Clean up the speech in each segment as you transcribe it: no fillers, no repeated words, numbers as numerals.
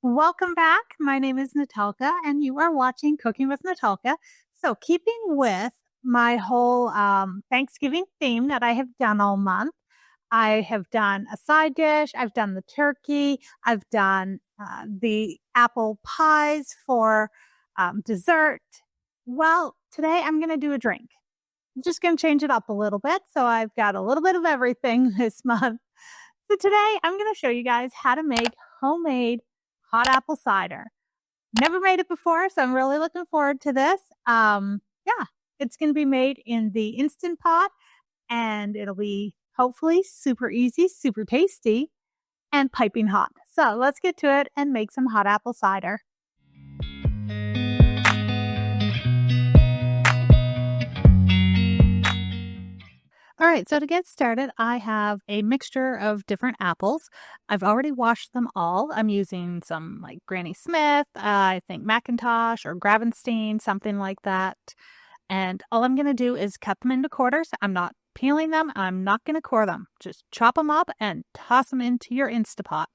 Welcome back. My name is Natalka, and you are watching Cooking with Natalka. So, keeping with my whole Thanksgiving theme that I have done all month, I have done a side dish, I've done the turkey, I've done the apple pies for dessert. Well, today I'm going to do a drink. I'm just going to change it up a little bit. So, I've got a little bit of everything this month. So, today I'm going to show you guys how to make homemade hot apple cider. Never made it before, so I'm really looking forward to this. Yeah, it's going to be made in the Instant Pot, and it'll be hopefully super easy, super tasty, and piping hot. So let's get to it and make some hot apple cider. All right, so to get started, I have a mixture of different apples. I've already washed them all. I'm using some like Granny Smith, I think Macintosh or Gravenstein, something like that. And all I'm going to do is cut them into quarters. I'm not peeling them. I'm not going to core them. Just chop them up and toss them into your Instapot.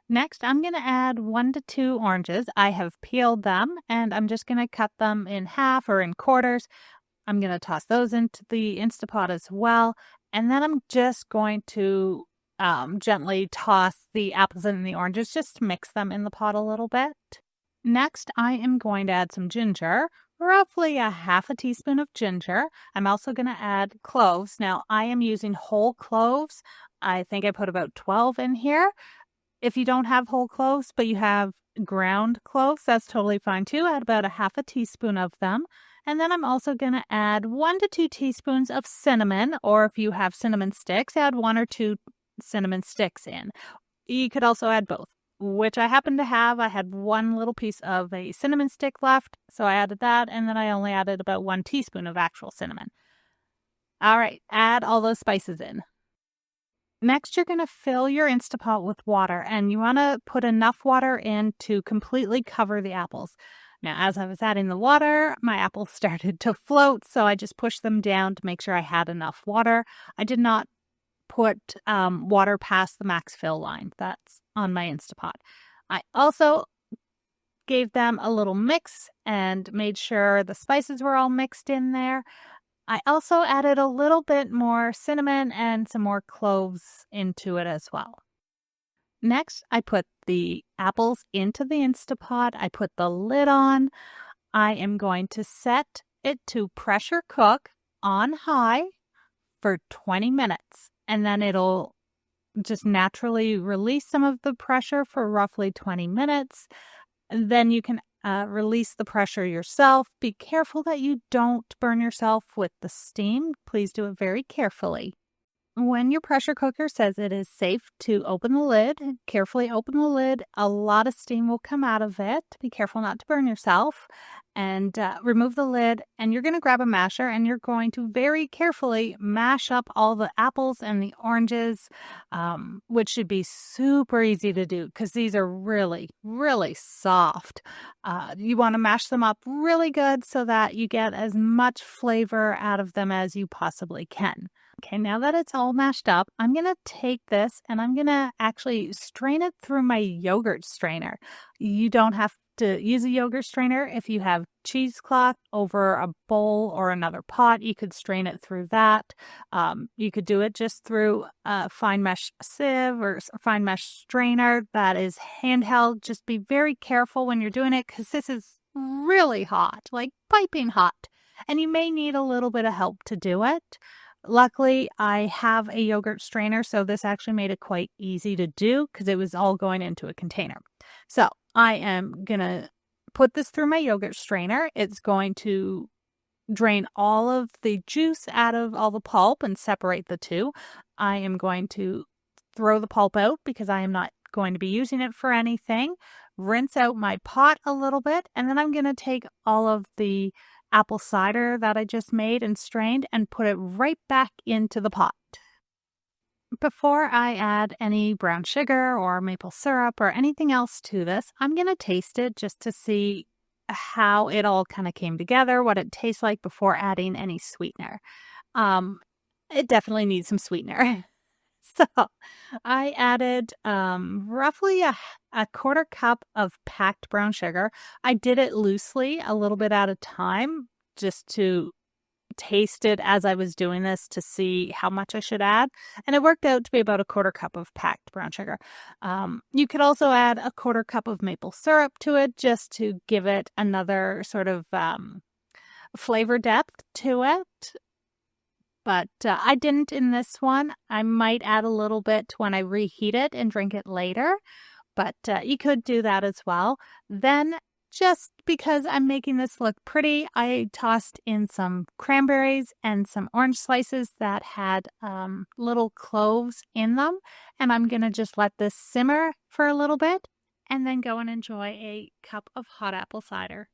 Next, I'm going to add 1 to 2 oranges. I have peeled them and I'm just going to cut them in half or in quarters. I'm going to toss those into the Instapot as well. And then I'm just going to gently toss the apples and the oranges just to mix them in the pot a little bit. Next, I am going to add some ginger, roughly a half a teaspoon of ginger. I'm also going to add cloves. Now, I am using whole cloves. I think I put about 12 in here. If you don't have whole cloves, but you have ground cloves, that's totally fine too. Add about a half a teaspoon of them. And then I'm also going to add 1 to 2 teaspoons of cinnamon, or if you have cinnamon sticks, add 1 or 2 cinnamon sticks in. You could also add both, which I happen to have. I had one little piece of a cinnamon stick left, so I added that, and then I only added about 1 teaspoon of actual cinnamon. All right, add all those spices in. Next, you're going to fill your Instapot with water, and you want to put enough water in to completely cover the apples. Now, as I was adding the water, my apples started to float, so I just pushed them down to make sure I had enough water. I did not put water past the max fill line. That's on my Instapot. I also gave them a little mix and made sure the spices were all mixed in there. I also added a little bit more cinnamon and some more cloves into it as well. Next, I put the apples into the Instapot. I put the lid on. I am going to set it to pressure cook on high for 20 minutes. And then it'll just naturally release some of the pressure for roughly 20 minutes. And then you can release the pressure yourself. Be careful that you don't burn yourself with the steam. Please do it very carefully. When your pressure cooker says it is safe to open the lid, carefully open the lid. A lot of steam will come out of it. Be careful not to burn yourself. And remove the lid, and you're going to grab a masher and you're going to very carefully mash up all the apples and the oranges, which should be super easy to do because these are really, really soft. You want to mash them up really good so that you get as much flavor out of them as you possibly can. Okay, now that it's all mashed up, I'm going to take this and I'm going to actually strain it through my yogurt strainer. You don't have to use a yogurt strainer. If you have cheesecloth over a bowl or another pot, you could strain it through that. You could do it just through a fine mesh sieve or fine mesh strainer that is handheld. Just be very careful when you're doing it because this is really hot, like piping hot, and you may need a little bit of help to do it. Luckily, I have a yogurt strainer, so this actually made it quite easy to do because it was all going into a container. So I am going to put this through my yogurt strainer. It's going to drain all of the juice out of all the pulp and separate the two. I am going to throw the pulp out because I am not going to be using it for anything. Rinse out my pot a little bit, and then I'm going to take all of the apple cider that I just made and strained and put it right back into the pot. Before I add any brown sugar or maple syrup or anything else to this, I'm going to taste it just to see how it all kind of came together, what it tastes like before adding any sweetener. It definitely needs some sweetener. So I added roughly a quarter cup of packed brown sugar. I did it loosely, a little bit at a time, just to taste it as I was doing this to see how much I should add. And it worked out to be about a quarter cup of packed brown sugar. You could also add a quarter cup of maple syrup to it just to give it another sort of flavor depth to it. But I didn't in this one. I might add a little bit when I reheat it and drink it later, but you could do that as well. Then, just because I'm making this look pretty, I tossed in some cranberries and some orange slices that had little cloves in them. And I'm going to just let this simmer for a little bit and then go and enjoy a cup of hot apple cider.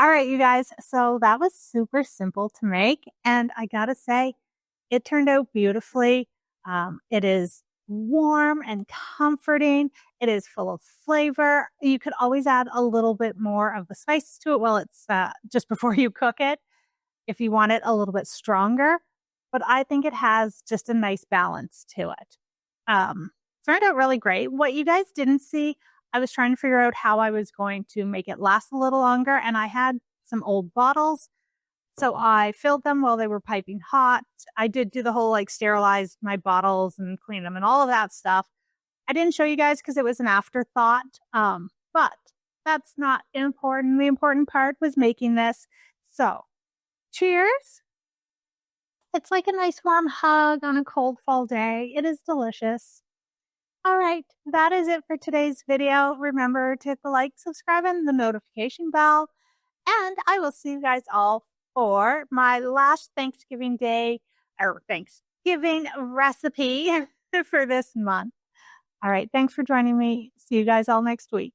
All right, you guys. So that was super simple to make. And I got to say, it turned out beautifully. It is warm and comforting. It is full of flavor. You could always add a little bit more of the spices to it while it's just before you cook it if you want it a little bit stronger. But I think it has just a nice balance to it. Turned out really great. What you guys didn't see, I was trying to figure out how I was going to make it last a little longer, and I had some old bottles. So I filled them while they were piping hot. I did do the whole like sterilize my bottles and clean them and all of that stuff. I didn't show you guys because it was an afterthought. But that's not important. The important part was making this. So cheers. It's like a nice warm hug on a cold fall day. It is delicious. All right, that is it for today's video. Remember to hit the like, subscribe, and the notification bell. And I will see you guys all for my last Thanksgiving Day or Thanksgiving recipe for this month. All right, thanks for joining me. See you guys all next week.